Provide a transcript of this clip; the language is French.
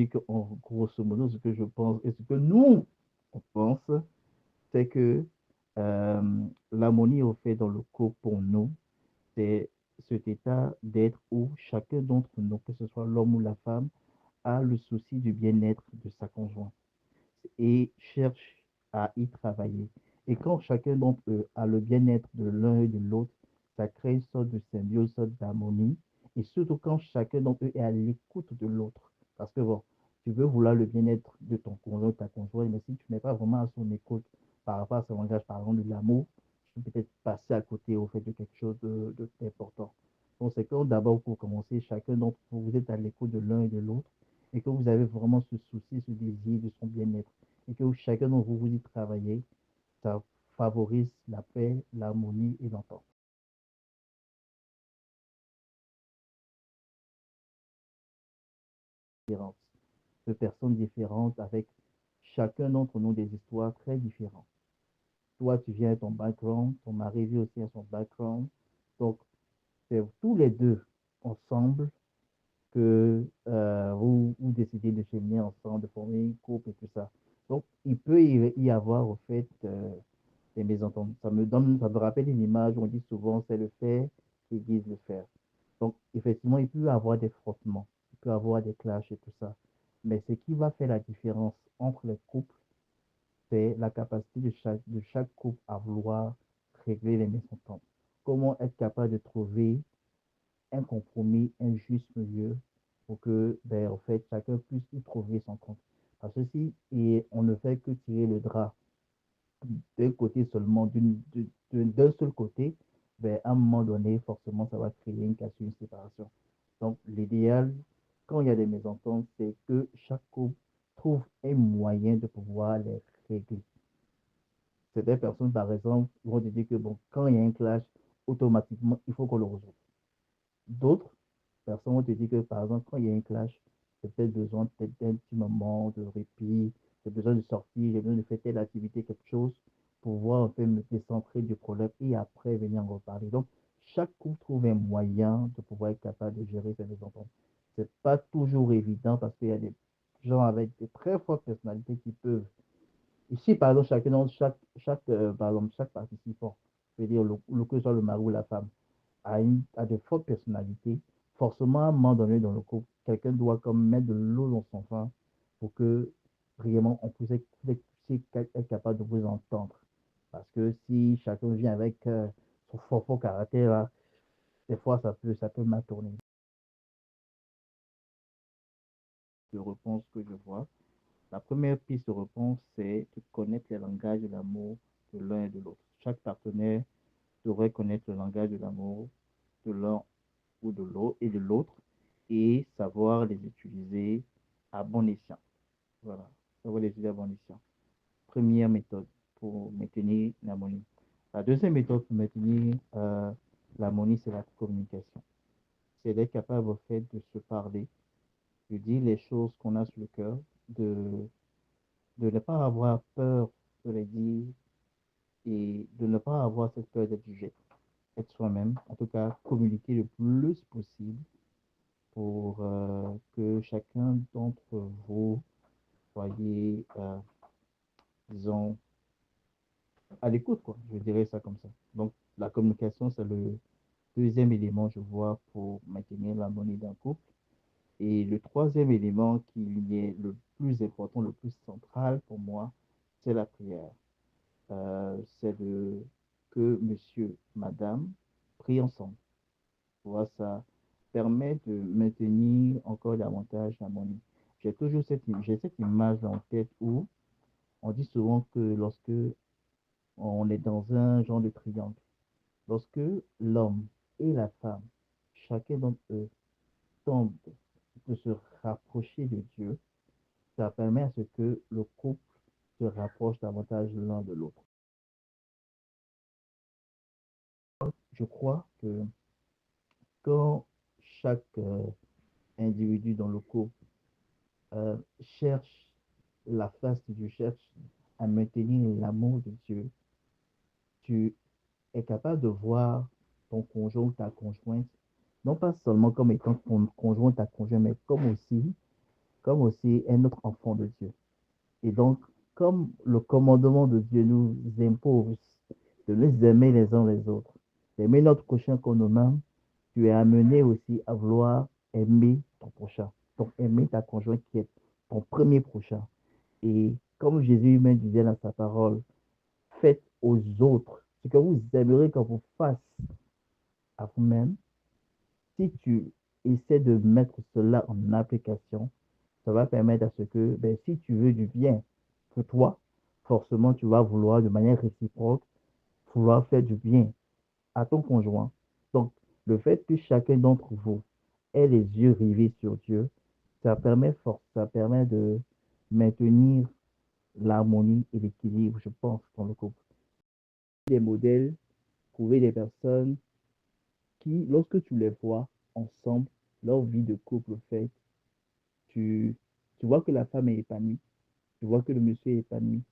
dire qu'en grosso modo, ce que je pense et ce que nous, on pense, c'est que l'harmonie au fait dans le couple pour nous, c'est cet état d'être où chacun d'entre nous, que ce soit l'homme ou la femme, a le souci du bien-être de sa conjointe et cherche à y travailler. Et quand chacun d'entre eux a le bien-être de l'un et de l'autre, ça crée une sorte de symbiose, une sorte d'harmonie. Et surtout quand chacun d'entre eux est à l'écoute de l'autre. Parce que bon, tu veux vouloir le bien-être de ton conjoint, ta conjointe, mais si tu n'es pas vraiment à son écoute par rapport à son langage, par exemple de l'amour, tu peux peut-être passer à côté au fait de quelque chose d'important. Donc c'est quand d'abord pour commencer, chacun d'entre vous, vous êtes à l'écoute de l'un et de l'autre et que vous avez vraiment ce souci, ce désir de son bien-être et que chacun d'entre vous, vous y travaillez, ça favorise la paix, l'harmonie et l'entente. De personnes différentes avec chacun d'entre nous des histoires très différentes. Toi, tu viens de ton background, ton mari vit aussi à son background. Donc, c'est tous les deux ensemble que vous décidez de cheminer ensemble, de former une couple et tout ça. Donc, il peut y avoir, au fait, des mésententes. Ça me rappelle une image où on dit souvent, c'est le fait qui guise le fer. Donc, effectivement, il peut y avoir des frottements, il peut y avoir des clashs et tout ça. Mais ce qui va faire la différence entre les couples, c'est la capacité de chaque couple à vouloir régler les mésententes. Comment être capable de trouver un compromis, un juste milieu pour que, ben, en fait, chacun puisse y trouver son compte. Parce que si et on ne fait que tirer le drap d'un côté seulement, d'un seul côté, ben, à un moment donné, forcément, ça va créer une cassure, une séparation. Donc, l'idéal, quand il y a des mésententes, c'est que chaque couple trouve un moyen de pouvoir les régler. Certaines personnes, par exemple, vont te dire que, bon, quand il y a un clash, automatiquement, il faut qu'on le résolve. D'autres personnes vont te dire que, par exemple, quand il y a un clash, j'ai peut-être besoin peut-être d'un petit moment de répit, j'ai besoin de sortir, j'ai besoin de faire telle activité, quelque chose, pour pouvoir un peu me décentrer du problème et après venir en reparler. Donc, chaque couple trouve un moyen de pouvoir être capable de gérer ses mésententes. C'est pas toujours évident parce qu'il y a des gens avec des très fortes personnalités qui peuvent. Ici, par exemple, par exemple, chaque participant, je veux dire, que ce soit le mari ou la femme, a de fortes personnalités, forcément, à un moment donné dans le couple, quelqu'un doit comme mettre de l'eau dans son vin pour que vraiment on puisse être capable de vous entendre. Parce que si chacun vient avec son fort caractère, là, des fois, ça peut mal tourner. De réponse que je vois. La première piste de réponse, c'est de connaître les langages de l'amour de l'un et de l'autre. Chaque partenaire devrait connaître le langage de l'amour de l'un ou de l'autre et de l'autre et savoir les utiliser à bon escient. Voilà, savoir les utiliser à bon escient. Première méthode pour maintenir l'harmonie. La deuxième méthode pour maintenir l'harmonie, c'est la communication. C'est d'être capable, au fait, de se parler, de dire les choses qu'on a sur le cœur, de ne pas avoir peur de les dire et de ne pas avoir cette peur d'être jugé, être soi-même, en tout cas communiquer le plus possible pour que chacun d'entre vous soyez, disons, à l'écoute, quoi. Je dirais ça comme ça. Donc, la communication, c'est le deuxième élément, je vois, pour maintenir l'harmonie d'un couple. Et le troisième élément qui est le plus important, le plus central pour moi, c'est la prière. C'est que monsieur, madame prient ensemble. Tu vois, ça permet de maintenir encore davantage l'harmonie. J'ai cette image en tête où on dit souvent que lorsque on est dans un genre de triangle, lorsque l'homme et la femme, chacun d'entre eux, tente de se rapprocher de Dieu, ça permet à ce que le couple se rapproche davantage l'un de l'autre. Je crois que quand chaque individu dans le couple cherche la face de Dieu, cherche à maintenir l'amour de Dieu, tu es capable de voir ton conjoint ou ta conjointe, non pas seulement comme étant ton conjoint ou ta conjointe, mais comme aussi comme aussi un autre enfant de Dieu. Et donc, comme le commandement de Dieu nous impose de nous aimer les uns les autres, d'aimer notre prochain comme nous-mêmes, tu es amené aussi à vouloir aimer ton prochain. Donc, aimer ta conjointe qui est ton premier prochain. Et comme Jésus lui-même disait dans sa parole, faites aux autres ce que vous aimeriez qu'on vous fasse à vous-même. Si tu essaies de mettre cela en application, ça va permettre à ce que, ben, si tu veux du bien pour toi, forcément, tu vas vouloir de manière réciproque, vouloir faire du bien à ton conjoint. Donc, le fait que chacun d'entre vous ait les yeux rivés sur Dieu, ça permet de maintenir l'harmonie et l'équilibre, je pense, dans le couple. Des modèles, trouver des personnes qui, lorsque tu les vois ensemble, leur vie de couple faite, tu, tu vois que la femme est épanouie, tu vois que le monsieur est épanoui,